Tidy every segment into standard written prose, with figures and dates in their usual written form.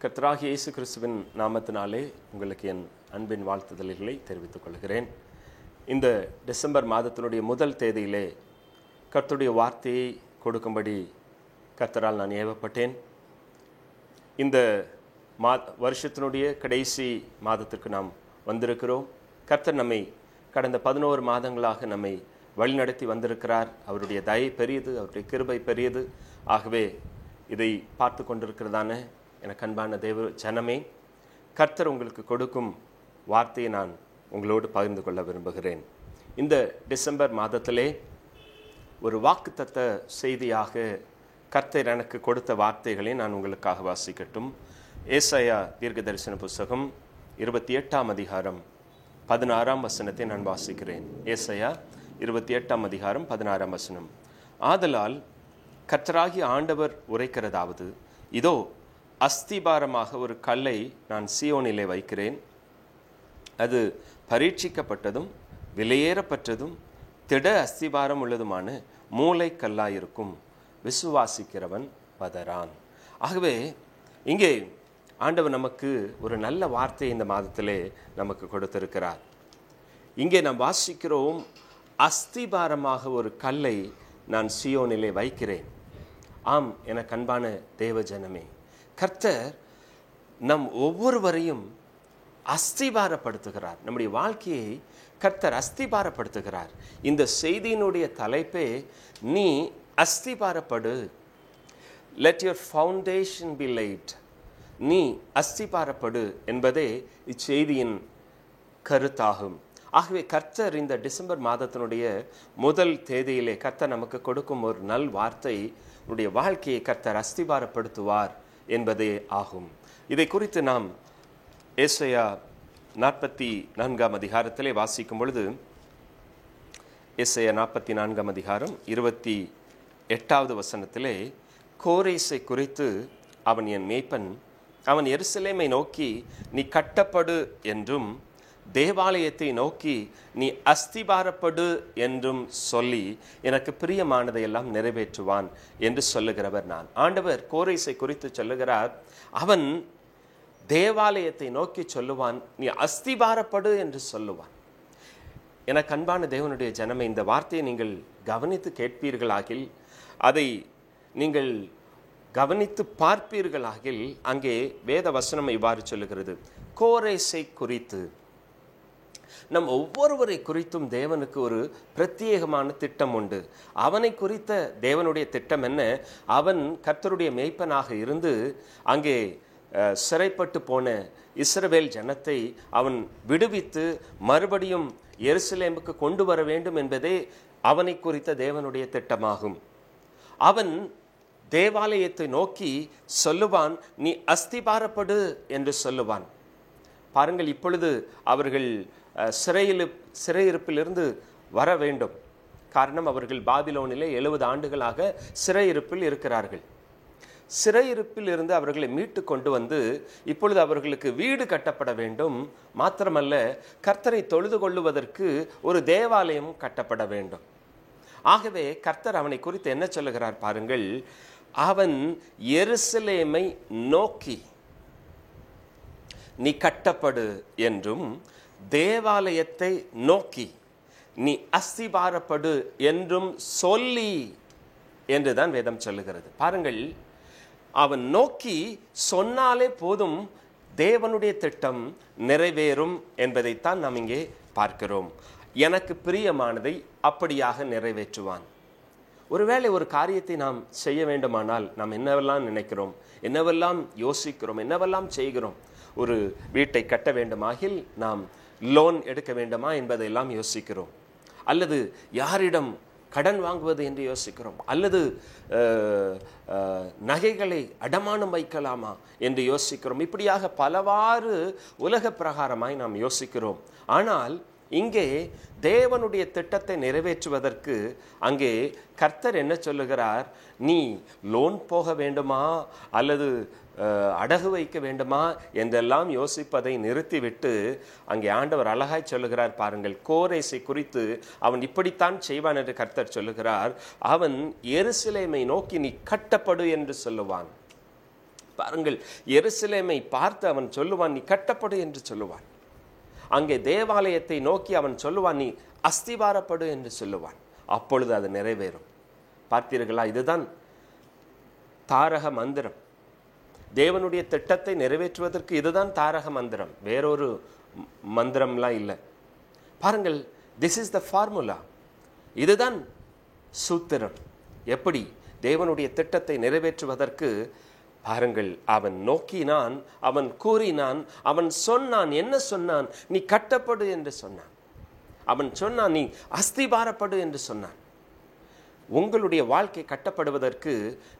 கர்த்தராகிய இயேசு கிறிஸ்துவின் நாமத்தினாலே உங்களுக்கு என் அன்பின் வாழ்த்துதல்களை தெரிவித்துக் கொள்கிறேன். இந்த டிசம்பர் மாதத்தினுடைய முதல் தேதியிலே கர்த்தருடைய வார்த்தையை கொடுக்கும்படி கர்த்தரால் நான் ஏவப்பட்டேன். இந்த வருஷத்தினுடைய கடைசி மாதத்திற்கு நாம் வந்திருக்கிறோம். கர்த்தர் நம்மை கடந்த 11 மாதங்களாக நம்மை வழிநடத்தி வந்திருக்கிறார். அவருடைய தயை பெரியது, அவருடைய கிருபை பெரியது. ஆகவே இதை பார்த்து கொண்டிருக்கிறதான எனக்கு அன்பான தேவ ஜனமே, கர்த்தர் உங்களுக்கு கொடுக்கும் வார்த்தையை நான் உங்களோடு பகிர்ந்து கொள்ள விரும்புகிறேன். இந்த டிசம்பர் மாதத்திலே ஒரு வாக்குத்தத்த செய்தியாக கர்த்தர் எனக்கு கொடுத்த வார்த்தைகளை நான் உங்களுக்காக வாசிக்கட்டும். ஏசாயா தீர்க்க தரிசன புஸ்தகம் 28ஆம் அதிகாரம் 16ஆம் வசனத்தை நான் வாசிக்கிறேன். ஏசாயா 28ஆம் அதிகாரம் 16ஆம் வசனம். ஆதலால் கர்த்தராகிய ஆண்டவர் உரைக்கிறதாவது, இதோ அஸ்திபாரமாக ஒரு கல்லை நான் சீயோனிலே வைக்கிறேன். அது பரீட்சிக்கப்பட்டதும் விலையேறப்பட்டதும் திட அஸ்திபாரம் உள்ளதுமான மூளை கல்லாயிருக்கும். விசுவாசிக்கிறவன் பதறான். ஆகவே இங்கே ஆண்டவர் நமக்கு ஒரு நல்ல வார்த்தை இந்த மாதத்திலே நமக்கு கொடுத்திருக்கிறார். இங்கே நாம் வாசிக்கிறோம், அஸ்திபாரமாக ஒரு கல்லை நான் சீயோனிலே வைக்கிறேன். ஆம், எனக்கு அன்பான தேவ ஜனமே, கர்த்தர் நம் ஒவ்வொருவரையும் அஸ்திபாரப்படுத்துகிறார். நம்முடைய வாழ்க்கையை கர்த்தர் அஸ்திபாரப்படுத்துகிறார். இந்த செய்தியினுடைய தலைப்பே நீ அஸ்திபாரப்படு. Let your foundation be light. நீ அஸ்திபாரப்படு என்பதே இச்செய்தியின் கருத்தாகும். ஆகவே கர்த்தர் இந்த டிசம்பர் மாதத்தினுடைய முதல் தேதியிலே கர்த்தர் நமக்கு கொடுக்கும் ஒரு நல் வார்த்தை, உன்னுடைய வாழ்க்கையை கர்த்தர் அஸ்திபாரப்படுத்துவார் என்பதே ஆகும். இதை குறித்து நாம் ஏசாயா 44ஆம் அதிகாரத்திலே வாசிக்கும் பொழுது, ஏசாயா 44ஆம் அதிகாரம் 28வது வசனத்திலே, கோரேசை குறித்து, அவன் என் மேய்ப்பன், அவன் எருசலேமை நோக்கி நீ கட்டப்படு என்றும் தேவாலயத்தை நோக்கி நீ அஸ்திபாரப்படு என்றும் சொல்லி எனக்கு பிரியமானதையெல்லாம் நிறைவேற்றுவான் என்று சொல்லுகிறவர் நான். ஆண்டவர் கோரேசை குறித்து சொல்லுகிறார், அவன் தேவாலயத்தை நோக்கி சொல்லுவான், நீ அஸ்திபாரப்படு என்று சொல்லுவான். எனக்கு அன்பான தேவனுடைய ஜனமே, இந்த வார்த்தையை நீங்கள் கவனித்து கேட்பீர்களாகில், அதை நீங்கள் கவனித்து பார்ப்பீர்களாகில், அங்கே வேத வசனம் இவ்வாறு சொல்லுகிறது, கோரேசை குறித்து. நம் ஒவ்வொருவரை குறித்தும் தேவனுக்கு ஒரு பிரத்யேகமான திட்டம் உண்டு. அவனை குறித்த தேவனுடைய திட்டம் என்ன? அவன் கர்த்தருடைய மேய்ப்பனாக இருந்து அங்கே சிறைப்பட்டு போன இஸ்ரவேல் ஜனத்தை அவன் விடுவித்து மறுபடியும் எருசலேமுக்கு கொண்டு வர வேண்டும் என்பதே அவனை குறித்த தேவனுடைய திட்டமாகும். அவன் தேவாலயத்தை நோக்கி சொல்லுவான், நீ அஸ்திபாரப்படு என்று சொல்லுவான். பாருங்கள், இப்பொழுது அவர்கள் சிறையிருப்பிலிருந்து வர வேண்டும். காரணம், அவர்கள் பாபிலோனிலே 70 ஆண்டுகளாக சிறையிருப்பில் இருக்கிறார்கள். சிறையிருப்பில் இருந்து அவர்களை மீட்டு கொண்டு வந்து இப்பொழுது அவர்களுக்கு வீடு கட்டப்பட வேண்டும். மாத்திரமல்ல, கர்த்தரை தொழுது கொள்ளுவதற்கு ஒரு தேவாலயம் கட்டப்பட வேண்டும். ஆகவே கர்த்தர் அவனை குறித்து என்ன சொல்லுகிறார் பாருங்கள், அவன் எருசலேமை நோக்கி நீ கட்டப்படு என்றும் தேவாலயத்தை நோக்கி நீ அஸ்திபாரப்படு என்றும் சொல்லி என்றுதான் வேதம் சொல்லுகிறது. பாருங்கள், அவன் நோக்கி சொன்னாலே போதும், தேவனுடைய திட்டம் நிறைவேறும் என்பதைத்தான் நாம் இங்கே பார்க்கிறோம். எனக்கு பிரியமானதை அப்படியாக நிறைவேற்றுவான். ஒருவேளை ஒரு காரியத்தை நாம் செய்ய வேண்டுமானால் நாம் என்னவெல்லாம் நினைக்கிறோம், என்னவெல்லாம் யோசிக்கிறோம், என்னவெல்லாம் செய்கிறோம். ஒரு வீட்டை கட்ட வேண்டுமாகில் நாம் லோன் எடுக்க வேண்டுமா என்பதையெல்லாம் யோசிக்கிறோம். அல்லது யாரிடம் கடன் வாங்குவது என்று யோசிக்கிறோம். அல்லது நகைகளை அடமானம் வைக்கலாமா என்று யோசிக்கிறோம். இப்படியாக பலவாறு உலக பிரகாரமாய் நாம் யோசிக்கிறோம். ஆனால் இங்கே தேவனுடைய திட்டத்தை நிறைவேற்றுவதற்கு அங்கே கர்த்தர் என்ன சொல்லுகிறார், நீ லோன் போக வேண்டுமா அல்லது அடகு வைக்க வேண்டுமா என்றெல்லாம் யோசிப்பதை நிறுத்திவிட்டு அங்கே ஆண்டவர் அழகாய் சொல்லுகிறார். பாருங்கள், கோரேசை குறித்து அவன் இப்படித்தான் செய்வான் என்று கர்த்தர் சொல்லுகிறார். அவன் எருசலேமை நோக்கி நீ கட்டப்படு என்று சொல்லுவான். பாருங்கள், எருசலேமை பார்த்து அவன் சொல்லுவான், நீ கட்டப்படு என்று சொல்லுவான். அங்கே தேவாலயத்தை நோக்கி அவன் சொல்லுவான், நீ அஸ்திபாரப்படு என்று சொல்லுவான். அப்பொழுது அது நிறைவேறும். பார்த்தீர்களா? இதுதான் தாரக மந்திரம். தேவனுடைய திட்டத்தை நிறைவேற்றுவதற்கு இதுதான் தாரக மந்திரம், வேறொரு மந்திரம்லாம் இல்லை. பாருங்கள், திஸ் இஸ் த ஃபார்முலா. இதுதான் சூத்திரம். எப்படி தேவனுடைய திட்டத்தை நிறைவேற்றுவதற்கு? பாருங்கள், அவன் நோக்கினான், அவன் கூறினான், அவன் சொன்னான். என்ன சொன்னான்? நீ கட்டப்படு என்று சொன்னான். அவன் சொன்னான், நீ அஸ்திபாரப்படு என்று சொன்னான். உங்களுடைய வாழ்க்கை கட்டப்படுவதற்கு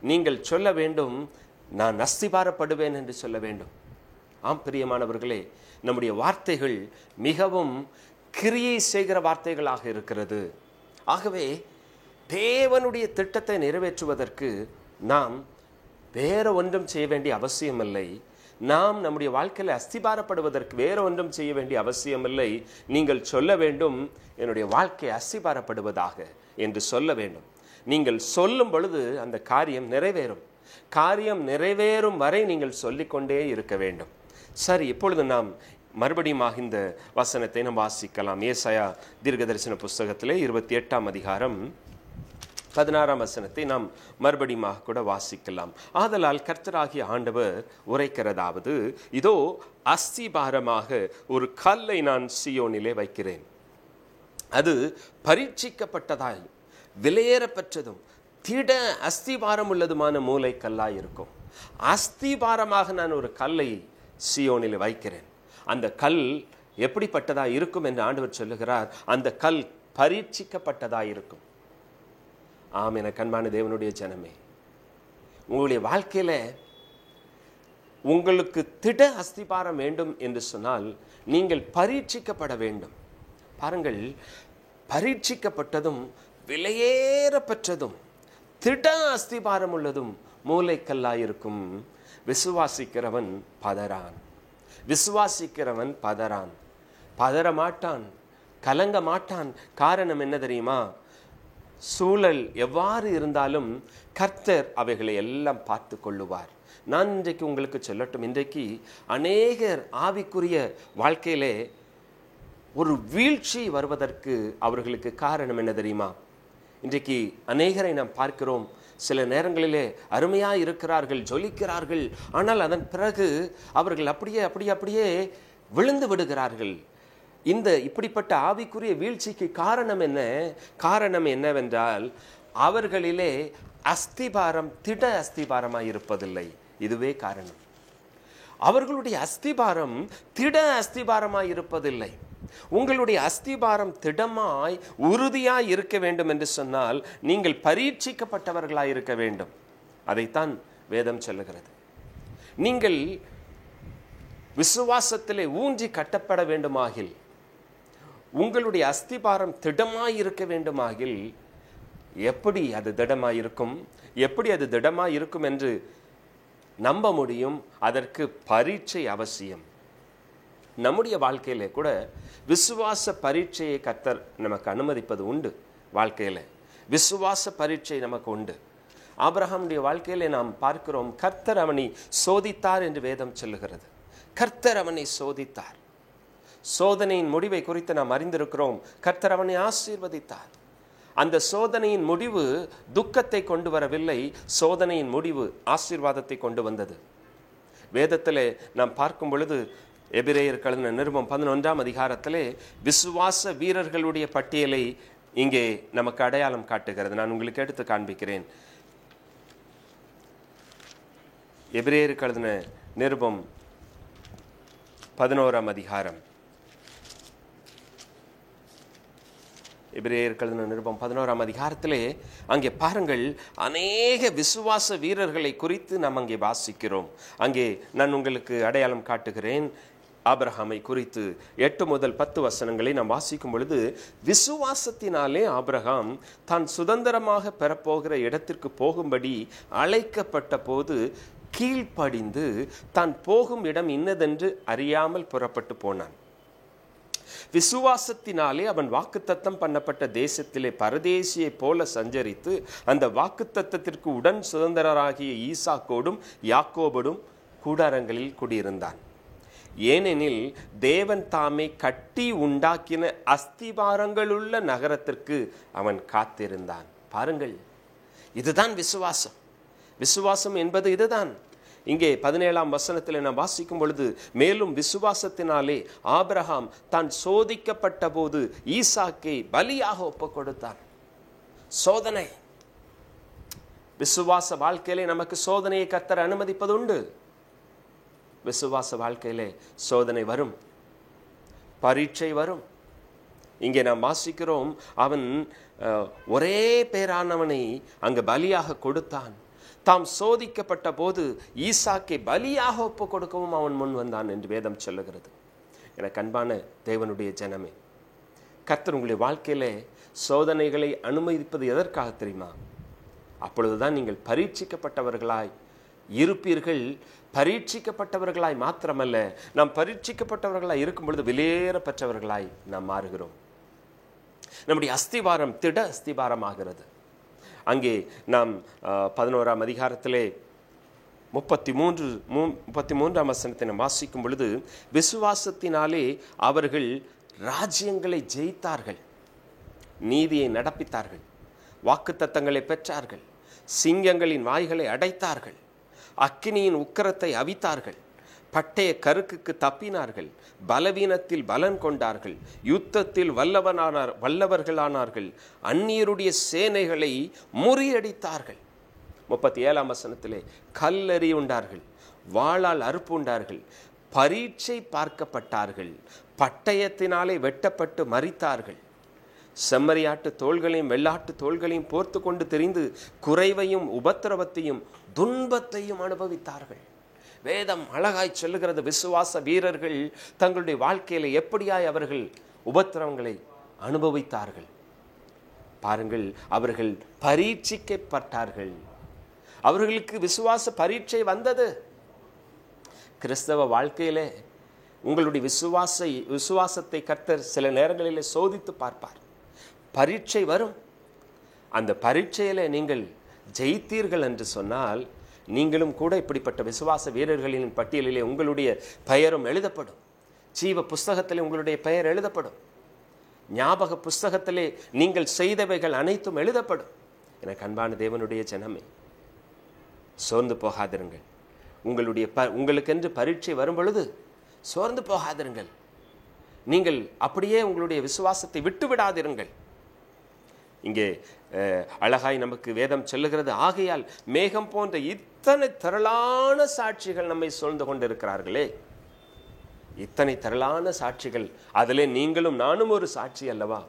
நீங்கள் சொல்ல வேண்டும், நான் அஸ்திபாரப்படுவேன் என்று சொல்ல வேண்டும். ஆம் பிரியமானவர்களே, நம்முடைய வார்த்தைகள் மிகவும் கிரியை செய்கிற வார்த்தைகளாக இருக்கிறது. ஆகவே தேவனுடைய திட்டத்தை நிறைவேற்றுவதற்கு நாம் வேற ஒன்றும் செய்ய வேண்டிய அவசியமில்லை. நாம் நம்முடைய வாழ்க்கையில் அஸ்திபாரப்படுவதற்கு வேற ஒன்றும் செய்ய வேண்டிய அவசியமில்லை. நீங்கள் சொல்ல வேண்டும், என்னுடைய வாழ்க்கை அஸ்திபாரப்படுவதாக என்று சொல்ல வேண்டும். நீங்கள் சொல்லும் பொழுது அந்த காரியம் நிறைவேறும். காரியம் நிறைவேறும் வரை நீங்கள் சொல்லிக்கொண்டே இருக்க வேண்டும். சரி, இப்பொழுது நாம் மறுபடியும் இந்த வசனத்தை நாம் வாசிக்கலாம். ஏசாயா தீர்க்கதரிசன புஸ்தகத்திலே 28ஆம் அதிகாரம் 16ஆம் வசனத்தை நாம் மறுபடியும் கூட வாசிக்கலாம். ஆதலால் கர்த்தராகிய ஆண்டவர் உரைக்கிறதாவது, இதோ அஸ்திபாரமாக ஒரு கல்லை நான் சீயோனிலே வைக்கிறேன். அது பரீட்சிக்கப்பட்டதாய் விலையேறப்பெற்றதும் திட அஸ்திபாரம் உள்ளதுமான மூலை கல்லாய் இருக்கும். அஸ்திபாரமாக நான் ஒரு கல்லை சீயோனில் வைக்கிறேன். அந்த கல் எப்படிப்பட்டதா இருக்கும் என்று ஆண்டவர் சொல்லுகிறார்? அந்த கல் பரீட்சிக்கப்பட்டதா இருக்கும். ஆம், என கண்பான தேவனுடைய ஜனமே, உங்களுடைய வாழ்க்கையில உங்களுக்கு திட அஸ்திபாரம் வேண்டும் என்று சொன்னால் நீங்கள் பரீட்சிக்கப்பட வேண்டும். பாருங்கள், பரீட்சிக்கப்பட்டதும் விலையேற பெற்றதும் திட அஸ்திபாரம் உள்ளதும் மூளைக்கல்லாயிருக்கும். விசுவாசிக்கிறவன் பதறான். விசுவாசிக்கிறவன் பதறான். பதற மாட்டான், கலங்க மாட்டான். காரணம் என்ன தெரியுமா? சூழல் எவ்வாறு இருந்தாலும் கர்த்தர் அவைகளை எல்லாம் பார்த்து கொள்ளுவார். நான் இன்றைக்கு உங்களுக்கு சொல்லட்டும், இன்றைக்கு அநேகர் ஆவிக்குரிய வாழ்க்கையிலே ஒரு வீழ்ச்சி வருவதற்கு அவர்களுக்கு காரணம் என்ன தெரியுமா? இன்றைக்கு அநேகரை நாம் பார்க்கிறோம், சில நேரங்களிலே அருமையாக இருக்கிறார்கள், ஜொலிக்கிறார்கள். ஆனால் அதன் பிறகு அவர்கள் அப்படியே விழுந்து விடுகிறார்கள். இந்த இப்படிப்பட்ட ஆவிக்குரிய வீழ்ச்சிக்கு காரணம் என்ன? காரணம் என்னவென்றால் அவர்களிலே அஸ்திபாரம் திட அஸ்திபாரமாய் இருப்பதில்லை. இதுவே காரணம். அவர்களுடைய அஸ்திபாரம் திட அஸ்திபாரமாய் இருப்பதில்லை. உங்களுடைய அஸ்திபாரம் திடமாய் உறுதியாய் இருக்க வேண்டும் என்று சொன்னால் நீங்கள் பரீட்சிக்கப்பட்டவர்களாய் இருக்க வேண்டும். அதைத்தான் வேதம் சொல்லுகிறது. நீங்கள் விசுவாசத்திலே ஊன்றி கட்டப்பட வேண்டுமாகில், உங்களுடைய அஸ்திபாரம் திடமாய் இருக்க வேண்டுமாகில், எப்படி அது திடமாயிருக்கும்? எப்படி அது திடமாயிருக்கும் என்று நம்ப முடியும்? அதற்கு பரீட்சை அவசியம். நம்முடைய வாழ்க்கையில கூட விசுவாச பரீட்சையை கர்த்தர் நமக்கு அனுமதிப்பது உண்டு. வாழ்க்கையில விசுவாச பரீட்சை நமக்கு உண்டு. ஆபிரகாமுடைய வாழ்க்கையில நாம் பார்க்கிறோம், கர்த்தர் அவனை சோதித்தார் என்று வேதம் சொல்லுகிறது. கர்த்தர் அவனை சோதித்தார். சோதனையின் முடிவை குறித்து நாம் அறிந்திருக்கிறோம். கர்த்தர் அவனை ஆசீர்வதித்தார். அந்த சோதனையின் முடிவு துக்கத்தை கொண்டு வரவில்லை. சோதனையின் முடிவு ஆசீர்வாதத்தை கொண்டு வந்தது. வேதத்திலே நாம் பார்க்கும் பொழுது எபிரேயர் எழுதின நிருபம் 11ஆம் அதிகாரத்திலே விசுவாச வீரர்களுடைய பட்டியலை இங்கே நமக்கு அடையாளம் காட்டுகிறது. நான் உங்களுக்கு எடுத்து காண்பிக்கிறேன். எபிரேயர் எழுதின நிருபம் 11ஆம் அதிகாரம். எபிரேயர் எழுதின நிருபம் 11ஆம் அதிகாரத்திலே அங்கே பாருங்கள், அநேக விசுவாச வீரர்களை குறித்து நாம் அங்கே வாசிக்கிறோம். அங்கே நான் உங்களுக்கு அடையாளம் காட்டுகிறேன். ஆபிரகாமை குறித்து 8 முதல் 10 வசனங்களை நாம் வாசிக்கும் பொழுது, விசுவாசத்தினாலே ஆபிரகாம் தான் சுதந்திரமாக பெறப்போகிற இடத்திற்கு போகும்படி அழைக்கப்பட்ட போது கீழ்ப்படிந்து தான் போகும் இடம் இன்னதென்று அறியாமல் புறப்பட்டு போனான். விசுவாசத்தினாலே அவன் வாக்குத்தத்தம் பண்ணப்பட்ட தேசத்திலே பரதேசியை போல சஞ்சரித்து அந்த வாக்குத்தத்தத்திற்கு உடன் சுதந்திரராகிய ஈசாக்கோடும் யாக்கோபோடும் கூடாரங்களில் குடியிருந்தான். ஏனெனில் தேவன் தாமே கட்டி உண்டாக்கின அஸ்திபாரங்களுள்ள நகரத்திற்கு அவன் காத்திருந்தான். பாருங்கள், இதுதான் விசுவாசம். விசுவாசம் என்பது இதுதான். இங்கே 17ஆம் வசனத்தில் நாம் வாசிக்கும் பொழுது, மேலும் விசுவாசத்தினாலே ஆபிரகாம் தான் சோதிக்கப்பட்ட போது ஈசாக்கை பலியாக ஒப்பு கொடுத்தான். சோதனை, விசுவாச வாழ்க்கையிலே நமக்கு சோதனையை கர்த்தர் அனுமதிப்பது உண்டு. விசுவாச வாழ்க்கையிலே சோதனை வரும், பரீட்சை வரும். இங்கே நாம் வாசிக்கிறோம், அவன் ஒரே பேரானவனை அங்கு பலியாக கொடுத்தான். தாம் சோதிக்கப்பட்ட போது ஈசாக்கை பலியாக ஒப்பு கொடுக்கவும் அவன் முன் வந்தான் என்று வேதம் சொல்லுகிறது. எனக்கு அன்பான தேவனுடைய ஜனமே, கர்த்தர் உங்களுடைய வாழ்க்கையிலே சோதனைகளை அனுமதிப்பது எதற்காக தெரியுமா? அப்பொழுதுதான் நீங்கள் பரீட்சிக்கப்பட்டவர்களாய் இருப்பீர்கள். பரீட்சிக்கப்பட்டவர்களாய் மாத்திரமல்ல, நாம் பரீட்சிக்கப்பட்டவர்களாய் இருக்கும் பொழுது விலையேறப்பட்டவர்களாய் நாம் மாறுகிறோம். நம்முடைய அஸ்திவாரம் திட அஸ்திவாரமாகிறது. அங்கே நாம் 11ஆம் அதிகாரத்திலே 33ஆம் வசனத்தை நாம் வாசிக்கும் பொழுது, விசுவாசத்தினாலே அவர்கள் ராஜ்யங்களை ஜெயித்தார்கள், நீதியை நடப்பித்தார்கள், வாக்குத்தத்தங்களை பெற்றார்கள், சிங்கங்களின் வாய்களை அடைத்தார்கள், அக்கினியின் உக்கிரத்தை அவித்தார்கள், பட்டய கருக்குக்கு தப்பினார்கள், பலவீனத்தில் பலன் கொண்டார்கள், யுத்தத்தில் வல்லவர்களானார்கள், அந்நியருடைய சேனைகளை முறியடித்தார்கள். 37ஆம் வசனத்திலே கல்லறி உண்டார்கள், வாளால் அறுப்பு உண்டார்கள், பரீட்சை பார்க்கப்பட்டார்கள், பட்டயத்தினாலே வெட்டப்பட்டு மரித்தார்கள், செம்மறியாட்டு தோள்களையும் வெள்ளாட்டு தோள்களையும் போர்த்து கொண்டு திரிந்து குறைவையும் உபத்திரவத்தையும் துன்பத்தையும் அனுபவித்தார்கள். வேதம் அழகாய் சொல்லுகிறது, விசுவாச வீரர்கள் தங்களுடைய வாழ்க்கையில எப்படியாய் அவர்கள் உபத்திரவங்களை அனுபவித்தார்கள். பாருங்கள், அவர்கள் பரீட்சிக்கப்பட்டார்கள். அவர்களுக்கு விசுவாச பரீட்சை வந்தது. கிறிஸ்தவ வாழ்க்கையிலே உங்களுடைய விசுவாசத்தை கர்த்தர் சில நேரங்களிலே சோதித்து பார்ப்பார். பரீட்சை வரும். அந்த பரீட்சையில நீங்கள் ஜெயித்தீர்கள் என்று சொன்னால், நீங்களும் கூட இப்படிப்பட்ட விசுவாச வீரர்களின் பட்டியலிலே உங்களுடைய பெயரும் எழுதப்படும். ஜீவ புஸ்தகத்திலே உங்களுடைய பெயர் எழுதப்படும். ஞாபக புஸ்தகத்திலே நீங்கள் செய்தவைகள் அனைத்தும் எழுதப்படும். எனக்கு அன்பான தேவனுடைய ஜனமே, சோர்ந்து போகாதிருங்கள். உங்களுக்கென்று பரீட்சை வரும் பொழுது சோர்ந்து போகாதிருங்கள். நீங்கள் அப்படியே உங்களுடைய விசுவாசத்தை விட்டு விடாதிருங்கள். இங்கே அழகாய் நமக்கு வேதம் சொல்லுகிறது, ஆகையால் மேகம் போன்ற இத்தனை திரளான சாட்சிகள் நம்மை சூழ்ந்து கொண்டிருக்கிறார்களே, இத்தனை திரளான சாட்சிகள், அதிலே நீங்களும் நானும் ஒரு சாட்சி அல்லவா?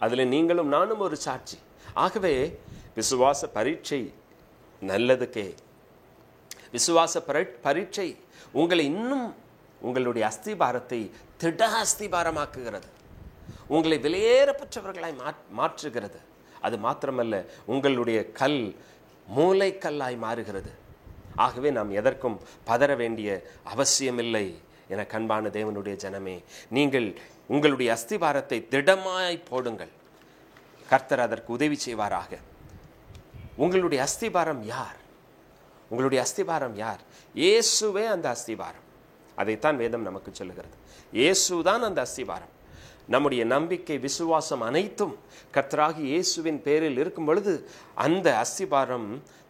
அதிலே நீங்களும் நானும் ஒரு சாட்சி. ஆகவே விசுவாச பரீட்சை நல்லதுக்கே. விசுவாச பரீட்சை உங்களை இன்னும் உங்களுடைய அஸ்திபாரத்தை திட அஸ்திபாரமாக்குகிறது, உங்களை வெளியேறப்பட்டவர்களாய் மாற்றுகிறது. அது மாத்திரமல்ல, உங்களுடைய கல் மூளைக்கல்லாய் மாறுகிறது. ஆகவே நாம் எதற்கும் பதற வேண்டிய அவசியமில்லை. என கண்பான தேவனுடைய ஜனமே, நீங்கள் உங்களுடைய அஸ்திபாரத்தை திடமாய் போடுங்கள். கர்த்தர் அதற்கு உதவி செய்வாராக. உங்களுடைய அஸ்திபாரம் யார்? உங்களுடைய அஸ்திபாரம் யார்? இயேசுவே அந்த அஸ்திபாரம். அதைத்தான் வேதம் நமக்கு சொல்லுகிறது. இயேசுதான் அந்த அஸ்திபாரம். நம்முடைய நம்பிக்கை, விசுவாசம் அனைத்தும் கர்த்தராகி இயேசுவின் பேரில் இருக்கும் பொழுது அந்த அஸ்திபாரம்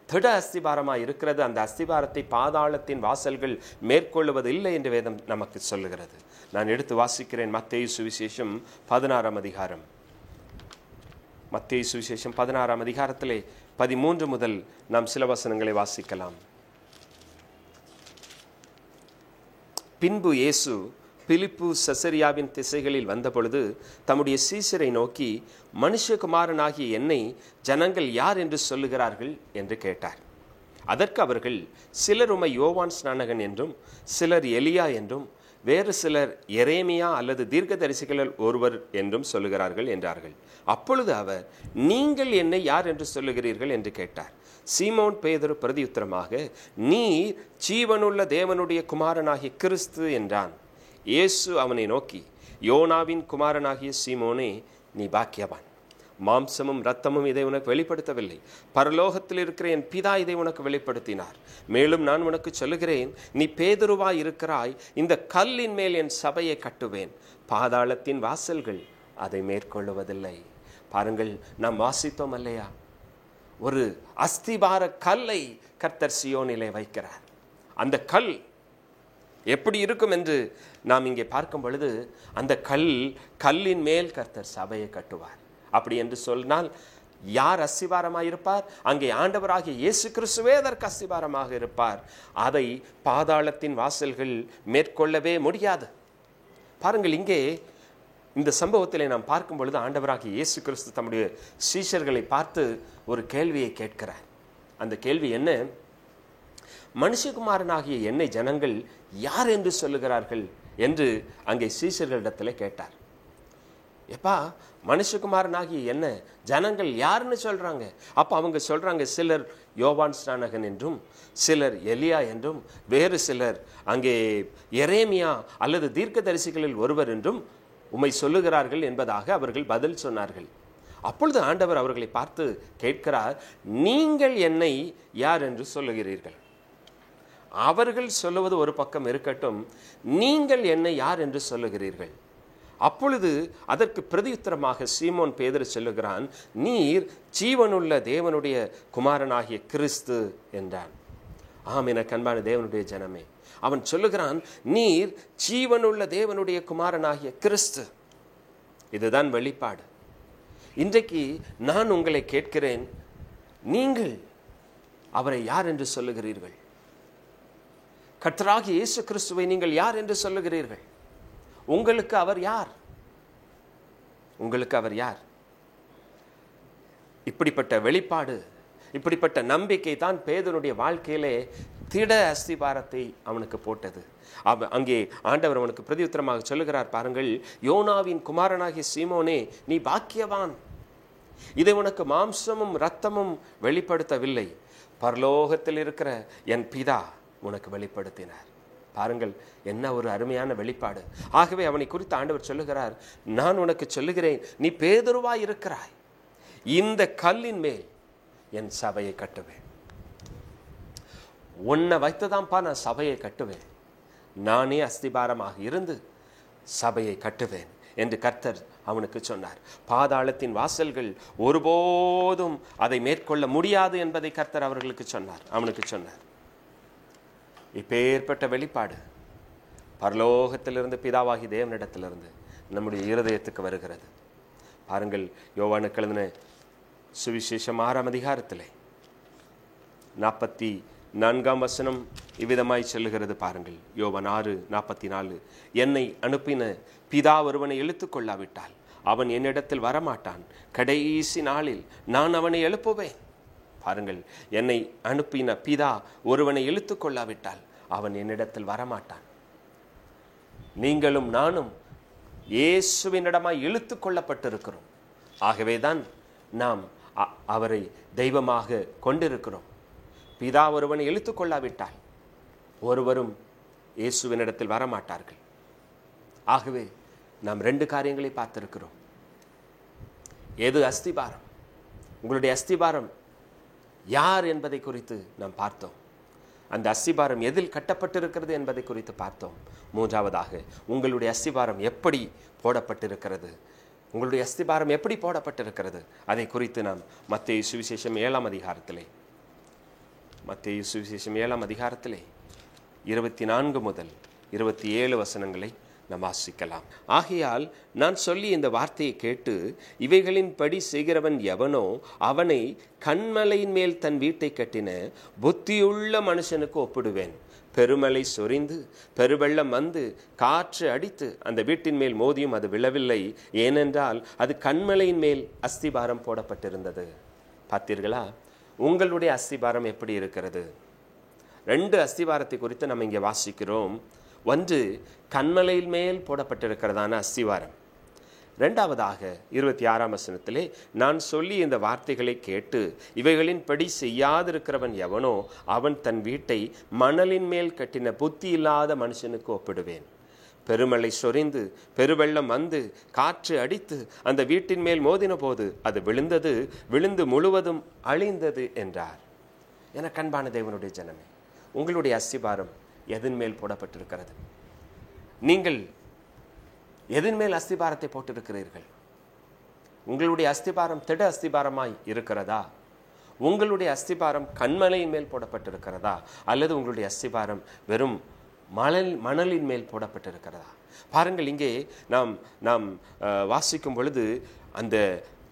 திட அஸ்திபாரமாய் இருக்கிறது. அந்த அஸ்திபாரத்தை பாதாளத்தின் வாசல்கள் மேற்கொள்வதில்லை என்று வேதம் நமக்கு சொல்லுகிறது. நான் எடுத்து வாசிக்கிறேன். மத்தேயு சுவிசேஷம் 16ஆம் அதிகாரம். மத்தேயு சுவிசேஷம் 16ஆம் அதிகாரத்திலே 13 முதல் நாம் சில வசனங்களை வாசிக்கலாம். பின்பு இயேசு பிலிப்பு செசரியாவின் திசைகளில் வந்தபொழுது தம்முடைய சீசரை நோக்கி, மனுஷகுமாரனாகிய என்னை ஜனங்கள் யார் என்று சொல்லுகிறார்கள் என்று கேட்டார். அதற்கு அவர்கள், சிலர் உம்மை யோவான் ஸ்நானகன் என்றும், சிலர் எலியா என்றும், வேறு சிலர் எரேமியா அல்லது தீர்க்கதரிசிகளில் ஒருவர் என்றும் சொல்லுகிறார்கள் என்றார்கள். அப்பொழுது அவர், நீங்கள் என்னை யார் என்று சொல்லுகிறீர்கள் என்று கேட்டார். சீமோன் பேதுரு பிரதியுத்தரமாக, நீர் ஜீவனுள்ள தேவனுடைய குமாரனாகிய கிறிஸ்து என்றான். இயேசு அவனை நோக்கி, யோனாவின் குமாரனாகிய சீமோனே, நீ பாக்கியவான். மாம்சமும் இரத்தமும் இதை உனக்கு வெளிப்படுத்தவில்லை, பரலோகத்தில் இருக்கிற என் பிதா இதை உனக்கு வெளிப்படுத்தினார். மேலும் நான் உனக்கு சொல்லுகிறேன், நீ பேதுருவாய் இருக்கிறாய், இந்த கல்லின் மேல் என் சபையை கட்டுவேன், பாதாளத்தின் வாசல்கள் அதை மேற்கொள்ளுவதில்லை. பாருங்கள், நாம் வாசித்தோம் அல்லையா, ஒரு அஸ்திபார கல்லை கர்த்தர் சீயோனிலே வைக்கிறார். அந்த கல் எப்படி இருக்கும் என்று நாம் இங்கே பார்க்கும் பொழுது, அந்த கல்லின் மேல் கர்த்தர் சபையை கட்டுவார். அப்படி என்று சொன்னால் யார் அஸ்திபாரமாக இருப்பார்? அங்கே ஆண்டவராகிய இயேசு கிறிஸ்துவே அதற்கு அஸ்திபாரமாக இருப்பார். அதை பாதாளத்தின் வாசல்கள் மேற்கொள்ளவே முடியாது. பாருங்கள், இங்கே இந்த சம்பவத்தில் நாம் பார்க்கும் பொழுது ஆண்டவராகிய இயேசு கிறிஸ்து தம்முடைய சீஷர்களை பார்த்து ஒரு கேள்வியை கேட்கிறார். அந்த கேள்வி என்ன? மனுஷகுமாரனாகிய என்னை ஜனங்கள் யார் என்று சொல்லுகிறார்கள் என்று அங்கே சீஷர்களிடத்தில் கேட்டார். எப்பா, மனுஷகுமாரனாகிய என்ன ஜனங்கள் யாருன்னு சொல்றாங்க? அப்ப அவங்க சொல்றாங்க, சிலர் யோவான் ஸ்நானகன் என்றும், சிலர் எலியா என்றும், வேறு சிலர் அங்கே எரேமியா அல்லது தீர்க்கதரிசிகளில் ஒருவர் என்றும் உம்மை சொல்லுகிறார்கள் என்பதாக அவர்கள் பதில் சொன்னார்கள். அப்பொழுது ஆண்டவர் அவர்களை பார்த்து கேட்கிறார், நீங்கள் என்னை யார் என்று சொல்லுகிறீர்கள்? அவர்கள் சொல்லுவது ஒரு பக்கம் இருக்கட்டும், நீங்கள் என்னை யார் என்று சொல்லுகிறீர்கள்? அப்பொழுது அதற்கு பிரதியுத்தரமாக சீமோன் பேதுரு சொல்லுகிறான், நீர் ஜீவனுள்ள தேவனுடைய குமாரனாகிய கிறிஸ்து என்றான். ஆம், என கண்பான தேவனுடைய ஜனமே, அவன் சொல்லுகிறான், நீர் ஜீவனுள்ள தேவனுடைய குமாரனாகிய கிறிஸ்து. இதுதான் வெளிப்பாடு. இன்றைக்கு நான் உங்களை கேட்கிறேன், நீங்கள் அவரை யார் என்று சொல்லுகிறீர்கள்? கர்த்தராகிய இயேசு கிறிஸ்துவை நீங்கள் யார் என்று சொல்லுகிறீர்கள்? உங்களுக்கு அவர் யார்? உங்களுக்கு அவர் யார்? இப்படிப்பட்ட வெளிப்பாடு, இப்படிப்பட்ட நம்பிக்கை தான் பேதுருடைய வாழ்க்கையிலே திட அஸ்திபாரத்தை அவனுக்கு போட்டது. அங்கே ஆண்டவர் அவனுக்கு பிரதியுத்தரமாக சொல்லுகிறார், பாருங்கள், யோனாவின் குமாரனாகிய சீமோனே, நீ பாக்கியவான், இதை உனக்கு மாம்சமும் இரத்தமும் வெளிப்படுத்தவில்லை, பரலோகத்தில் இருக்கிற என் பிதா உனக்கு வெளிப்படுத்தினார். பாருங்கள், என்ன ஒரு அருமையான வெளிப்பாடு. ஆகவே அவனை குறித்து ஆண்டவர் சொல்லுகிறார், நான் உனக்கு சொல்லுகிறேன், நீ பேதுருவாய் இருக்கிறாய், இந்த கல்லின் மேல் என் சபையை கட்டுவேன். உன்னை வைத்துதான்ப்பா நான் சபையை கட்டுவேன், நானே அஸ்திபாரமாக இருந்து சபையை கட்டுவேன் என்று கர்த்தர் அவனுக்கு சொன்னார். பாதாளத்தின் வாசல்கள் ஒருபோதும் அதை மேற்கொள்ள முடியாது என்பதை கர்த்தர் அவர்களுக்கு சொன்னார், அவனுக்கு சொன்னார். இப்பேற்பட்ட வெளிப்பாடு பரலோகத்திலிருந்து பிதாவாகி தேவனிடத்திலிருந்து நம்முடைய இருதயத்துக்கு வருகிறது. பாருங்கள், யோவானுக்கு எழுதின சுவிசேஷம் 6ஆம் அதிகாரத்திலே 44ஆம் வசனம் இவ்விதமாய் சொல்லுகிறது. பாருங்கள், யோவான் 6:44, என்னை அனுப்பின பிதா ஒருவனை இழுத்து கொள்ளாவிட்டால் அவன் என்னிடத்தில் வரமாட்டான், கடைசி நாளில் நான் அவனை எழுப்புவேன். பாருங்கள், என்னை அனுப்பின பிதா ஒருவனை இழுத்து கொள்ளாவிட்டால் அவன் என்னிடத்தில் வரமாட்டான். நீங்களும் நானும் இயேசுவினிடமாய் இழுத்து கொள்ளப்பட்டிருக்கிறோம். ஆகவேதான் நாம் அவரை தெய்வமாக கொண்டிருக்கிறோம். பிதா ஒருவனை இழுத்து கொள்ளாவிட்டால் ஒருவரும் இயேசுவினிடத்தில் வரமாட்டார்கள். ஆகவே நாம் 2 காரியங்களை பார்த்திருக்கிறோம். எது அஸ்திபாரம்? உங்களுடைய அஸ்திபாரம் யார் என்பதை குறித்து நாம் பார்த்தோம். அந்த அஸ்திபாரம் எதில் கட்டப்பட்டிருக்கிறது என்பதை குறித்து பார்த்தோம். 3ஆவதாக, உங்களுடைய அஸ்திபாரம் எப்படி போடப்பட்டிருக்கிறது? உங்களுடைய அஸ்திபாரம் எப்படி போடப்பட்டிருக்கிறது அதை குறித்து நாம் மத்தேயு சுவிசேஷம் 7ஆம் அதிகாரத்திலே 24 முதல் 27 வசனங்களை நாம் வாசிக்கலாம். ஆகையால் நான் சொல்லி இந்த வார்த்தையை கேட்டு இவைகளின்படி செய்கிறவன் எவனோ அவனை கன்மலையின் மேல் தன் வீட்டை கட்டின புத்தியுள்ள மனுஷனுக்கு ஒப்பிடுவேன். பெருமலை சொரிந்து பெருவெள்ளம் வந்து காற்று அடித்து அந்த வீட்டின் மேல் மோதியும் அது விழவில்லை, ஏனென்றால் அது கன்மலையின் மேல் அஸ்திபாரம் போடப்பட்டிருந்தது. பார்த்தீர்களா? உங்களுடைய அஸ்திபாரம் எப்படி இருக்கிறது? 2 அஸ்திபாரத்தை குறித்து நம்ம இங்கே வாசிக்கிறோம். ஒன்று கன்மலையின் மேல் போடப்பட்டிருக்கிறதான அஸ்திவாரம். 2ஆவதாக 26ஆம் வசனத்திலே, நான் சொல்லி இந்த வார்த்தைகளை கேட்டு இவைகளின்படி செய்யாதிருக்கிறவன் எவனோ அவன் தன் வீட்டை மணலின் மேல் கட்டின புத்தி இல்லாத மனுஷனுக்கு ஒப்பிடுவேன். பெருமழை சொரிந்து பெருவெள்ளம் வந்து காற்று அடித்து அந்த வீட்டின் மேல் மோதின போது அது விழுந்தது, விழுந்து முழுவதும் அழிந்தது என்றார். என கண்பான தேவனுடைய ஜனமே, உங்களுடைய அஸ்திபாரம் எதன் மேல் போடப்பட்டிருக்கிறது? நீங்கள் எதன் மேல் அஸ்திபாரத்தை போட்டிருக்கிறீர்கள்? உங்களுடைய அஸ்திபாரம் திட அஸ்திபாரமாய் இருக்கிறதா? உங்களுடைய அஸ்திபாரம் கண்மலையின் மேல் போடப்பட்டிருக்கிறதா? அல்லது உங்களுடைய அஸ்திபாரம் வெறும் மணலின் மேல் போடப்பட்டிருக்கிறதா? பாருங்கள், இங்கே நாம் வாசிக்கும் பொழுது அந்த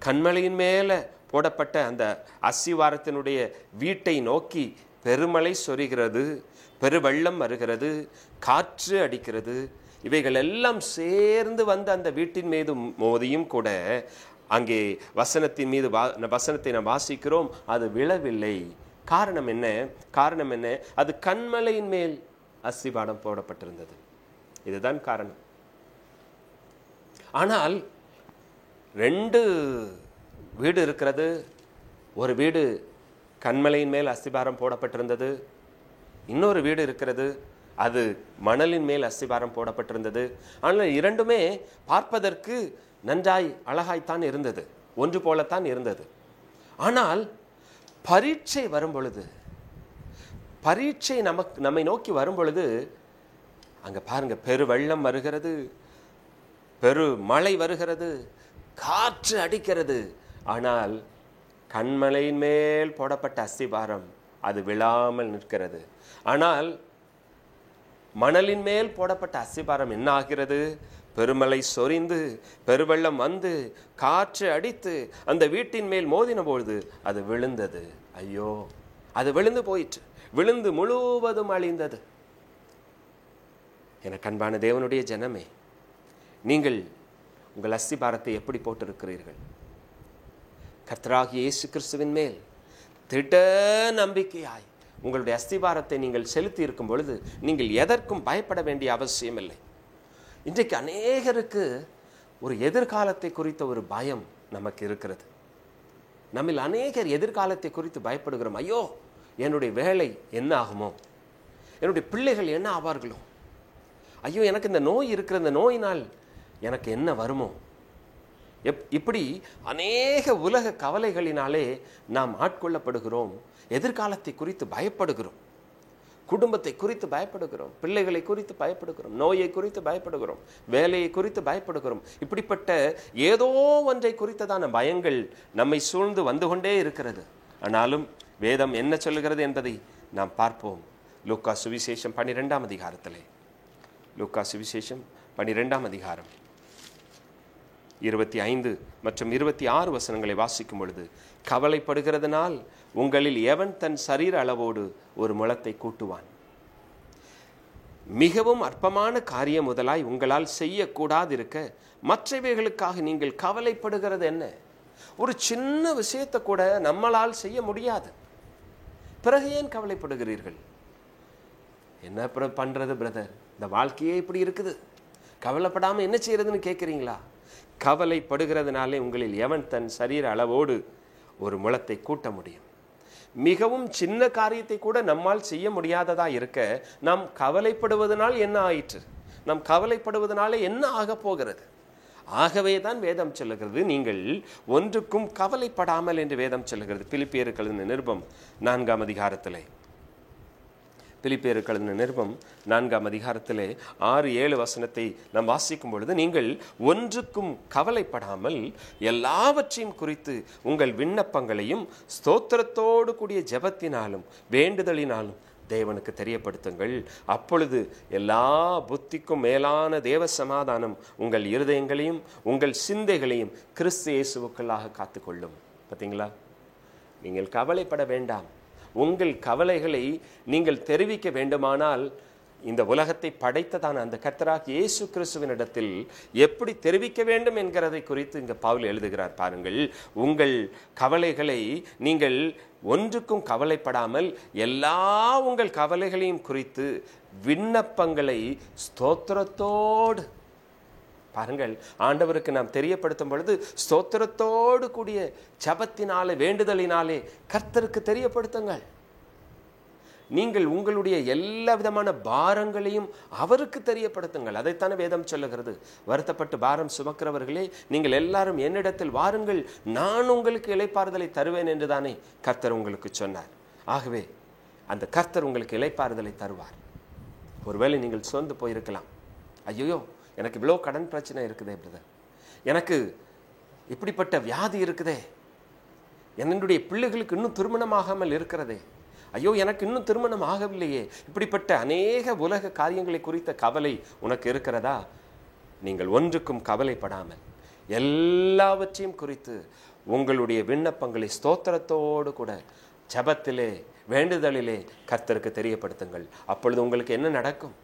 கண்மலையின் மேலே போடப்பட்ட அந்த அஸ்திவாரத்தினுடைய வீட்டை நோக்கி பெருமழை சொரிகிறது, பெருவெள்ளம் வருகிறது, காற்று அடிக்கிறது. இவைகள் எல்லாம் சேர்ந்து வந்து அந்த வீட்டின் மீது மோதியும் கூட அங்கே வசனத்தை நாம் வாசிக்கிறோம், அது விழவில்லை. காரணம் என்ன? அது கண்மலையின் மேல் அஸ்திபாரம் போடப்பட்டிருந்தது. இதுதான் காரணம். ஆனால் 2 வீடு இருக்கிறது. ஒரு வீடு கண்மலையின் மேல் அஸ்திபாரம் போடப்பட்டிருந்தது. இன்னொரு வீடு இருக்கிறது, அது மணலின் மேல் அஸ்திபாரம் போடப்பட்டிருந்தது. ஆனால் 2மே பார்ப்பதற்கு நன்றாய் அழகாய்த்தான் இருந்தது, ஒன்று போலத்தான் இருந்தது. ஆனால் பரீட்சை வரும் பொழுது, பரீட்சை நம்மை நோக்கி வரும் பொழுது, அங்க பாருங்க, பெருவெள்ளம் வருகிறது, பெரு மழை வருகிறது, காற்று அடிக்கிறது. ஆனால் கண்மலையின் மேல் போடப்பட்ட அஸ்திபாரம் அது விழாமல் நிற்கிறது. ஆனால் மணலின் மேல் போடப்பட்ட அஸ்திபாரம் என்ன ஆகிறது? பெருமழை சொரிந்து பெருவெள்ளம் வந்து காற்று அடித்து அந்த வீட்டின் மேல் மோதின பொழுது அது விழுந்தது. ஐயோ, அது விழுந்து போயிற்று, விழுந்து முழுவதும் அழிந்தது. என கண்பான தேவனுடைய ஜனமே, நீங்கள் உங்கள் அஸ்திபாரத்தை எப்படி போட்டிருக்கிறீர்கள்? கர்த்தராகிய இயேசு கிறிஸ்துவின் மேல் திட நம்பிக்கையாய் உங்களுடைய அஸ்திபாரத்தை நீங்கள் செலுத்தி இருக்கும் பொழுது நீங்கள் எதற்கும் பயப்பட வேண்டிய அவசியம் இல்லை. இன்றைக்கு அநேகருக்கு ஒரு எதிர்காலத்தை குறித்த ஒரு பயம் நமக்கு இருக்கிறது. நம்மில் அநேகர் எதிர்காலத்தை குறித்து பயப்படுகிறோம். ஐயோ, என்னுடைய வேலை என்ன ஆகுமோ, என்னுடைய பிள்ளைகள் என்ன ஆவார்களோ, ஐயோ எனக்கு இந்த நோய் இருக்கிற, இந்த நோயினால் எனக்கு என்ன வருமோ, இப்படி அநேக உலக கவலைகளினாலே நாம் ஆட்கொள்ளப்படுகிறோம். எதிர்காலத்தை குறித்து பயப்படுகிறோம், குடும்பத்தை குறித்து பயப்படுகிறோம், பிள்ளைகளை குறித்து பயப்படுகிறோம், நோயை குறித்து பயப்படுகிறோம், வேலையை குறித்து பயப்படுகிறோம். இப்படிப்பட்ட ஏதோ ஒன்றை குறித்ததான பயங்கள் நம்மை சூழ்ந்து வந்து கொண்டே இருக்கிறது. ஆனாலும் வேதம் என்ன சொல்லுகிறது என்பதை நாம் பார்ப்போம். லூக்கா சுவிசேஷம் 12ஆம் அதிகாரத்திலே, லூக்கா சுவிசேஷம் 12ஆம் அதிகாரம் 25 மற்றும் 26 வசனங்களை வாசிக்கும் பொழுது, கவலைப்படுகிறதுனால் உங்களில் எவன் தன் சரீர அளவோடு ஒரு முழத்தை கூட்டுவான்? மிகவும் அற்பமான காரியம் முதலாய் உங்களால் செய்யக்கூடாதிருக்க மற்றவைகளுக்காக நீங்கள் கவலைப்படுகிறது என்ன? ஒரு சின்ன விஷயத்தை கூட நம்மளால் செய்ய முடியாது, பிறகு ஏன் கவலைப்படுகிறீர்கள்? என்ன பண்றது பிரதர், இந்த வாழ்க்கையே இப்படி இருக்குது, கவலைப்படாம என்ன செய்யறதுன்னு கேட்குறீங்களா? கவலைப்படுகிறதுனாலே உங்களில் எவன் தன் சரீர அளவோடு ஒரு முழத்தை கூட்ட முடியும்? மிகவும் சின்ன காரியத்தை கூட நம்மால் செய்ய முடியாததா இருக்க நாம் கவலைப்படுவதனால் என்ன ஆயிற்று? நாம் கவலைப்படுவதனாலே என்ன ஆக போகிறது? ஆகவே தான் வேதம் சொல்லுகிறது, நீங்கள் ஒன்றுக்கும் கவலைப்படாமல் என்று வேதம் சொல்லுகிறது. பிலிப்பியருக்கு எழுதின நிருபம் 4ஆம் அதிகாரத்திலே, பிலிப்பியருக்கு எழுதின நிருபம் 4ஆம் அதிகாரத்திலே 6-7 வசனத்தை நாம் வாசிக்கும் பொழுது, நீங்கள் ஒன்றுக்கும் கவலைப்படாமல் எல்லாவற்றையும் குறித்து உங்கள் விண்ணப்பங்களையும் ஸ்தோத்திரத்தோடு கூடிய ஜெபத்தினாலும் வேண்டுதலினாலும் தேவனுக்கு தெரியப்படுத்துங்கள். அப்பொழுது எல்லா புத்திக்கும் மேலான தேவ சமாதானம் உங்கள் இருதயங்களையும் உங்கள் சிந்தைகளையும் கிறிஸ்து இயேசுவுக்குள்ளாக காத்துக்கொள்ளும். பார்த்தீங்களா? நீங்கள் கவலைப்பட வேண்டாம். உங்கள் கவலைகளை நீங்கள் தெரிவிக்க வேண்டுமானால் இந்த உலகத்தை படைத்ததான அந்த கர்த்தராகிய இயேசு கிறிஸ்துவினிடத்தில் எப்படி தெரிவிக்க வேண்டும் என்கிறதை குறித்து இங்கே பவுல் எழுதுகிறார். பாருங்கள், உங்கள் கவலைகளை நீங்கள் ஒன்றுக்கும் கவலைப்படாமல் எல்லா உங்கள் கவலைகளையும் குறித்து விண்ணப்பங்களை ஸ்தோத்திரத்தோடு, பாருங்கள், ஆண்டவருக்கு நாம் தெரியப்படுத்தும் பொழுது ஸ்தோத்திரத்தோடு கூடிய ஜெபத்தினாலே வேண்டுதலினாலே கர்த்தருக்கு தெரியப்படுத்துங்கள். நீங்கள் உங்களுடைய எல்லா விதமான பாரங்களையும் அவருக்கு தெரியப்படுத்துங்கள். அதைத்தானே வேதம் சொல்லுகிறது. வருத்தப்பட்டு பாரம் சுமக்கிறவர்களே, நீங்கள் எல்லாரும் என்னிடத்தில் வாருங்கள், நான் உங்களுக்கு இளைப்பாறுதலை தருவேன் என்று தானே கர்த்தர் உங்களுக்கு சொன்னார். ஆகவே அந்த கர்த்தர் உங்களுக்கு இளைப்பாறுதலை தருவார். ஒருவேளை நீங்கள் சோர்ந்து போயிருக்கலாம். ஐயோ, எனக்கு இவ்வளோ கடன் பிரச்சனை இருக்குதே பிரதர், எனக்கு இப்படிப்பட்ட வியாதி இருக்குதே, என்னுடைய பிள்ளைகளுக்கு இன்னும் திருமணமாகாமல் இருக்கிறதே, ஐயோ எனக்கு இன்னும் திருமணம் ஆகவில்லையே, இப்படிப்பட்ட அநேக உலக காரியங்களை குறித்த கவலை உனக்கு இருக்கிறதா? நீங்கள் ஒன்றுக்கும் கவலைப்படாமல் எல்லாவற்றையும் குறித்து உங்களுடைய விண்ணப்பங்களை ஸ்தோத்திரத்தோடு கூட ஜெபத்திலே வேண்டுதலிலே கர்த்தருக்கு தெரியப்படுத்துங்கள். அப்பொழுது உங்களுக்கு என்ன நடக்கும்?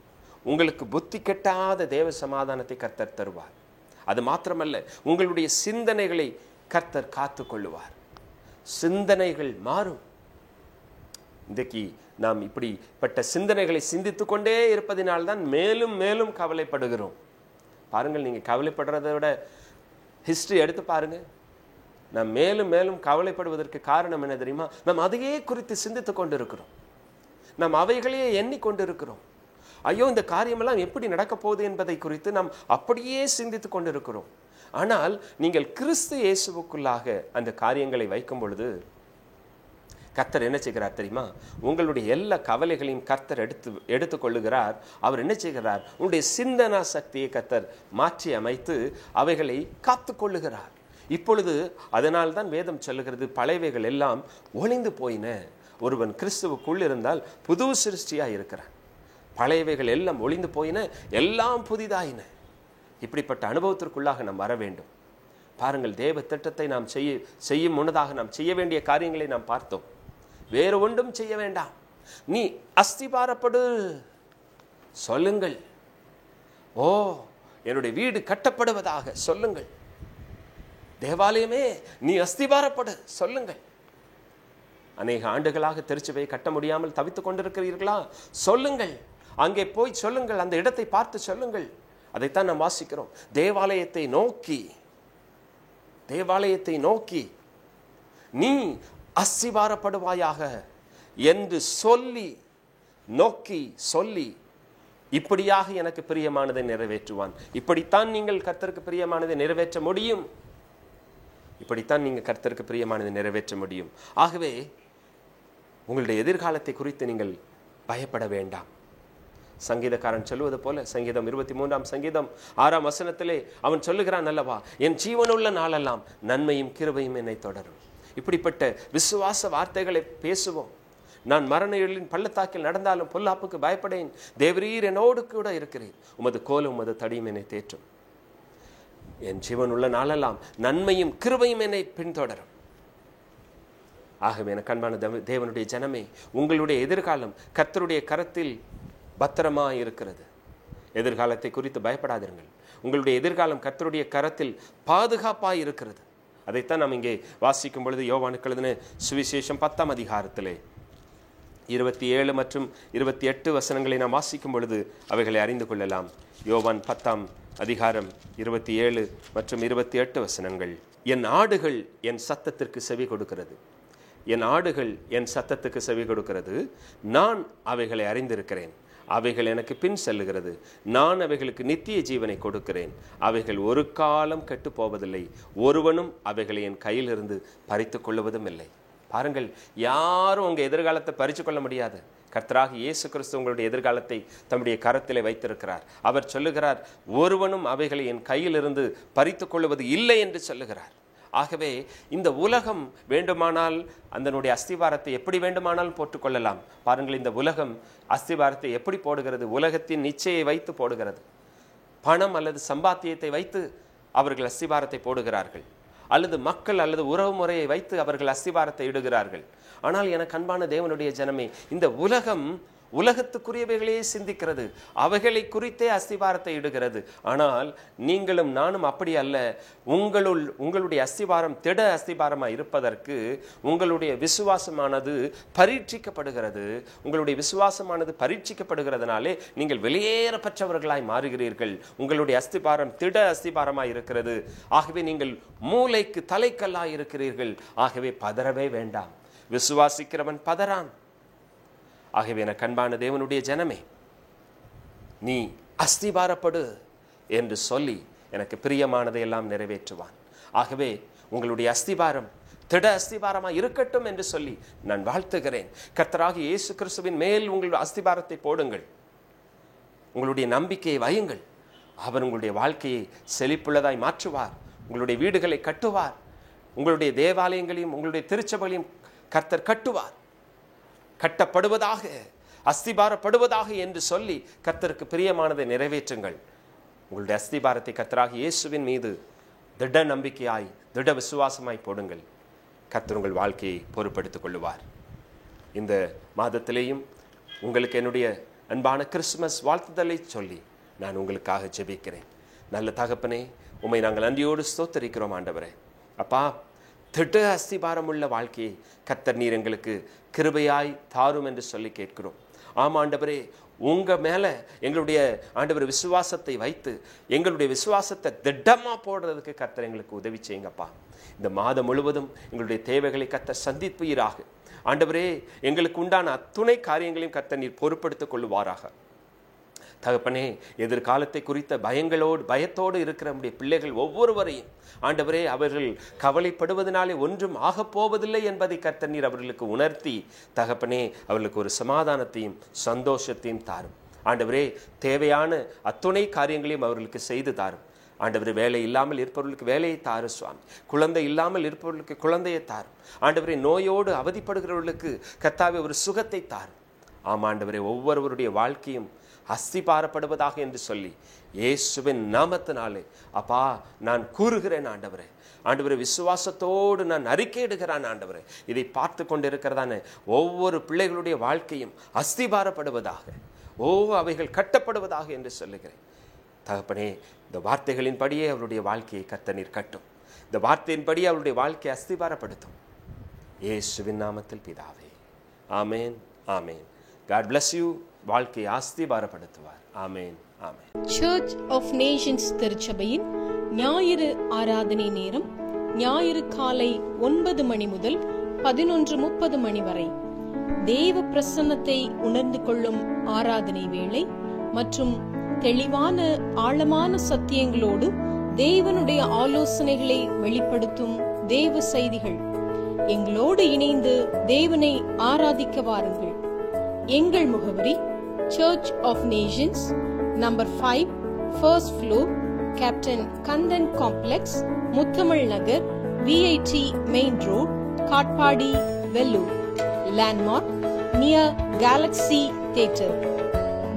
உங்களுக்கு புத்தி கெட்டாத தேவ சமாதானத்தை கர்த்தர் தருவார். அது மாத்திரமல்ல, உங்களுடைய சிந்தனைகளை கர்த்தர் காத்து கொள்ளுவார். சிந்தனைகள் மாறும். இன்றைக்கு நாம் இப்படிப்பட்ட சிந்தனைகளை சிந்தித்து கொண்டே இருப்பதினால்தான் மேலும் மேலும் கவலைப்படுகிறோம். பாருங்கள், நீங்கள் கவலைப்படுறதை விட ஹிஸ்டரி எடுத்து பாருங்க. நாம் மேலும் மேலும் கவலைப்படுவதற்கு காரணம் என்ன தெரியுமா? நாம் அதையே குறித்து சிந்தித்து கொண்டு இருக்கிறோம். நாம் அவைகளையே எண்ணிக்கொண்டு இருக்கிறோம். ஐயோ, இந்த காரியமெல்லாம் எப்படி நடக்க போகுது என்பதை குறித்து நாம் அப்படியே சிந்தித்து கொண்டு இருக்கிறோம். ஆனால் நீங்கள் கிறிஸ்து இயேசுவுக்குள்ளாக அந்த காரியங்களை வைக்கும் பொழுது கர்த்தர் என்ன செய்கிறார் தெரியுமா? உங்களுடைய எல்லா கவலைகளையும் கர்த்தர் எடுத்துக்கொள்ளுகிறார். அவர் என்ன செய்கிறார்? உங்களுடைய சிந்தனா சக்தியை கர்த்தர் மாற்றி அமைத்து அவைகளை காத்து கொள்ளுகிறார். இப்பொழுது அதனால்தான் வேதம் சொல்லுகிறது, பழையவைகள் எல்லாம் ஒளிந்து போயின, ஒருவன் கிறிஸ்துவுக்குள் இருந்தால் புது சிருஷ்டியாக இருக்கிறான். பழையவைகள் எல்லாம் ஒளிந்து போயின, எல்லாம் புதிதாயின. இப்படிப்பட்ட அனுபவத்திற்குள்ளாக நாம் வர வேண்டும். பாருங்கள், தேவ திட்டத்தை நாம் செய்யும் முன்னதாக நாம் செய்ய வேண்டிய காரியங்களை நாம் பார்த்தோம். வேறு ஒன்றும் செய்ய வேண்டாம். நீ அஸ்திபாரப்படு, சொல்லுங்கள். ஓ, என்னுடைய வீடு கட்டப்படுவதாக சொல்லுங்கள். தேவாலயமே நீ அஸ்திபாரப்படு, சொல்லுங்கள். அநேக ஆண்டுகளாக திருச்சபையை கட்ட முடியாமல் தவித்துக் கொண்டிருக்கிறீர்களா? சொல்லுங்கள். அங்கே போய் சொல்லுங்கள். அந்த இடத்தை பார்த்து சொல்லுங்கள். அதைத்தான் நாம் வாசிக்கிறோம். தேவாலயத்தை நோக்கி நீ அஸ்திபாரப்படுவாயாக என்று சொல்லி இப்படியாக எனக்கு பிரியமானதை நிறைவேற்றுவான். இப்படித்தான் நீங்கள் கர்த்தருக்கு பிரியமானதை நிறைவேற்ற முடியும். ஆகவே உங்களுடைய எதிர்காலத்தை குறித்து நீங்கள் பயப்பட வேண்டாம். சங்கீதக்காரன் சொல்லுவது போல, சங்கீதம் 23 சங்கீதம் 6 வசனத்திலே அவன் சொல்லுகிறான் அல்லவா, என் ஜீவனுள்ள நாளெல்லாம் நன்மையும் கிருபையும் என்னை தொடரும். இப்படிப்பட்ட விசுவாச வார்த்தைகளை பேசுவோம். நான் மரண இருளின் பள்ளத்தாக்கில் நடந்தாலும் பொல்லாப்புக்கு பயப்படேன், தேவரீர் என்னோடு கூட இருக்கிறேன், உமது கோலும் உமது தடியும் என்னை தேற்றும். என் ஜீவனுள்ள நாளெல்லாம் நன்மையும் கிருபையும் என்னை பின்தொடரும். ஆகவே எனக்கு அன்பான தேவனுடைய ஜனமே, உங்களுடைய எதிர்காலம் கர்த்தருடைய கரத்தில் பத்திரமாக இருக்கிறது. எதிர்காலத்தை குறித்து பயப்படாதீர்கள். உங்களுடைய எதிர்காலம் கர்த்தருடைய கரத்தில் பாதுகாப்பாக இருக்கிறது. அதைத்தான் நாம் இங்கே வாசிக்கும் பொழுது யோவானுக்கு எழுதின சுவிசேஷம் 10 அதிகாரத்திலே 27 மற்றும் 28 வசனங்களை நாம் வாசிக்கும் பொழுது அவைகளை அறிந்து கொள்ளலாம். யோவான் 10 அதிகாரம் 27 மற்றும் 28 வசனங்கள். என் ஆடுகள் என் சத்தத்திற்கு செவி கொடுக்கிறது, நான் அவைகளை அறிந்திருக்கிறேன், அவைகள் எனக்கு பின் செல்லுகிறது, நான் அவைகளுக்கு நித்திய ஜீவனை கொடுக்கிறேன், அவைகள் ஒரு காலம் கெட்டு போவதில்லை, ஒருவனும் அவைகளை என் கையிலிருந்து பறித்து கொள்ளுவதும் இல்லை. பாருங்கள், யாரும் உங்கள் எதிர்காலத்தை பறித்து கொள்ள முடியாது. கர்த்தராக இயேசு கிறிஸ்து உங்களுடைய எதிர்காலத்தை தம்முடைய கரத்திலே வைத்திருக்கிறார். அவர் சொல்லுகிறார், ஒருவனும் அவைகளை என் கையிலிருந்து பறித்து கொள்ளுவது இல்லை என்று சொல்லுகிறார். ஆகவே இந்த உலகம் வேண்டுமானால் அதனுடைய அஸ்திவாரத்தை எப்படி வேண்டுமானால் போட்டுக்கொள்ளலாம். பாருங்கள், இந்த உலகம் அஸ்திவாரத்தை எப்படி போடுகிறது? உலகத்தின் நிச்சயை வைத்து போடுகிறது. பணம் அல்லது சம்பாத்தியத்தை வைத்து அவர்கள் அஸ்திவாரத்தை போடுகிறார்கள், அல்லது மக்கள் அல்லது உறவு முறையை வைத்து அவர்கள் அஸ்திவாரத்தை இடுகிறார்கள். ஆனால் எனக்கு அன்பான தேவனுடைய ஜனமே, இந்த உலகம் உலகத்துக்குரியவைகளே சிந்திக்கிறது, அவைகளை குறித்தே அஸ்திவாரத்தை இடுகிறது. ஆனால் நீங்களும் நானும் அப்படி அல்ல. உங்களுடைய அஸ்திவாரம் திட அஸ்திவாரமாக இருப்பதற்கு உங்களுடைய விசுவாசமானது பரீட்சிக்கப்படுகிறது. உங்களுடைய விசுவாசமானது பரீட்சிக்கப்படுகிறதுனாலே நீங்கள் வெளியேறப்பட்டவர்களாய் மாறுகிறீர்கள். உங்களுடைய அஸ்திபாரம் திட அஸ்திபாரமாய் இருக்கிறது. ஆகவே நீங்கள் மூளைக்கு தலைக்கல்லாய் இருக்கிறீர்கள். ஆகவே பதறவே வேண்டாம். விசுவாசிக்கிறவன் பதறான். ஆகவே எனக்கு அன்பான தேவனுடைய ஜனமே, நீ அஸ்திபாரப்படு என்று சொல்லி எனக்கு பிரியமானதை எல்லாம் நிறைவேற்றுவான். ஆகவே உங்களுடைய அஸ்திபாரம் திட அஸ்திபாரமாக இருக்கட்டும் என்று சொல்லி நான் வாழ்த்துகிறேன். கர்த்தராகிய இயேசு கிறிஸ்துவின் மேல் உங்களுடைய அஸ்திபாரத்தை போடுங்கள், உங்களுடைய நம்பிக்கையை வையுங்கள். அவர் உங்களுடைய வாழ்க்கையை செழிப்புள்ளதாய் மாற்றுவார், உங்களுடைய வீடுகளை கட்டுவார், உங்களுடைய தேவாலயங்களையும் உங்களுடைய திருச்சபைகளையும் கர்த்தர் கட்டுவார். கட்டப்படுவதாக, அஸ்திபாரப்படுவதாக என்று சொல்லி கர்த்தருக்கு பிரியமானதை நிறைவேற்றுங்கள். உங்களுடைய அஸ்திபாரத்தை கர்த்தராகிய இயேசுவின் மீது திட நம்பிக்கையாய் திட விசுவாசமாய் போடுங்கள். கர்த்தர் உங்கள் வாழ்க்கையை பொறுப்படுத்திக் கொள்ளுவார். இந்த மாதத்திலேயும் உங்களுக்கு என்னுடைய அன்பான கிறிஸ்துமஸ் வாழ்த்துதலை சொல்லி நான் உங்களுக்காக ஜெபிக்கிறேன். நல்ல தகப்பனே, உம்மை நாங்கள் நன்றியோடு ஸ்தோத்தரிக்கிறோம் ஆண்டவரே. அப்பா, திட அஸ்திபாரம் உள்ள வாழ்க்கையை கர்த்தர் நீர் எங்களுக்கு கிருபையாய் தாரும் என்று சொல்லி கேட்கிறோம். ஆமாம் ஆண்டவரே, உங்க மேல எங்களுடைய ஆண்டவர் விசுவாசத்தை வைத்து எங்களுடைய விசுவாசத்தை திடமா போடுறதுக்கு கர்த்தர் எங்களுக்கு உதவி செய்யுங்கப்பா. இந்த மாதம் முழுவதும் எங்களுடைய தேவைகளை கர்த்தர் சந்திப்பீராக. ஆண்டவரே, எங்களுக்கு உண்டான அத்துணை காரியங்களையும் கர்த்தர் நீர் பொறுப்படுத்திக் கொள்ளுவாராக. தகப்பனே, எதிர்காலத்தை குறித்த பயத்தோடு இருக்கிற நம்முடைய பிள்ளைகள் ஒவ்வொருவரையும் ஆண்டவரே, அவர்கள் கவலைப்படுவதனாலே ஒன்றும் ஆகப்போவதில்லை என்பதை கர்த்தர் நீர் அவர்களுக்கு உணர்த்தி தகப்பனே, அவர்களுக்கு ஒரு சமாதானத்தையும் சந்தோஷத்தையும் தாரும். ஆண்டவரே, தேவையான அத்துணை காரியங்களையும் அவர்களுக்கு செய்து தாரும். ஆண்டவரே, வேலை இல்லாமல் இருப்பவர்களுக்கு வேலையை தாரும் சுவாமி. குழந்தை இல்லாமல் இருப்பவர்களுக்கு குழந்தையை தாரும். ஆண்டவரே, நோயோடு அவதிப்படுகிறவர்களுக்கு கர்த்தாவே ஒரு சுகத்தை தாரும். ஆமாண்டவரே, ஒவ்வொருவருடைய வாழ்க்கையும் அஸ்திபாரப்படுவதாக என்று சொல்லி இயேசுவின் நாமத்தினாலே அப்பா நான் கூறுகிறேன் ஆண்டவரே. ஆண்டவரே, விசுவாசத்தோடு நான் அறிக்கையிடுகிறேன் ஆண்டவரே. இதை பார்த்து கொண்டிருக்கிறதான ஒவ்வொரு பிள்ளைகளுடைய வாழ்க்கையும் அஸ்திபாரப்படுவதாக, அவைகள் கட்டப்படுவதாக என்று சொல்லுகிறேன். தகப்பனே, இந்த வார்த்தைகளின்படியே அவருடைய வாழ்க்கையை கர்த்தர் நீர் கட்டும். இந்த வார்த்தையின்படி அவருடைய வாழ்க்கையை அஸ்திபாரப்படுத்தும். இயேசுவின் நாமத்தில் பிதாவே, ஆமேன், ஆமேன். God bless you. வாழ்க்கையை அஸ்திபாரப்படுத்துவார். ஆமேன், ஆமேன். சர்ச் ஆஃப் நேஷன்ஸ் திருச்சபையின் ஞாயிறு ஆராதனை நேரம் ஞாயிறு காலை 9 மணி முதல் 11:30 மணி வரை தேவ பிரசன்னத்தை உணர்ந்து கொள்ளும் ஆராதனை வேளை மற்றும் தெளிவான ஆழமான சத்தியங்களோடு தேவனுடைய ஆலோசனைகளை வெளிப்படுத்தும் தேவ செய்திகள். எங்களோடு இணைந்து தேவனை ஆராதிக்க வாருங்கள். எங்கள் முகவரி Church of Nations, number 5, first floor, Captain Kandan complex, Muthamizh Nagar, VIT main road, Katpadi, Vellore. Landmark near Galaxy theatre.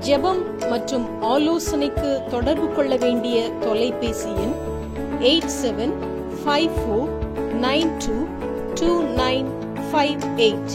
ஜெபம் மற்றும் ஆலோசனைக்கு தொடர்பு கொள்ள வேண்டிய தொலைபேசி எண் 8754922958.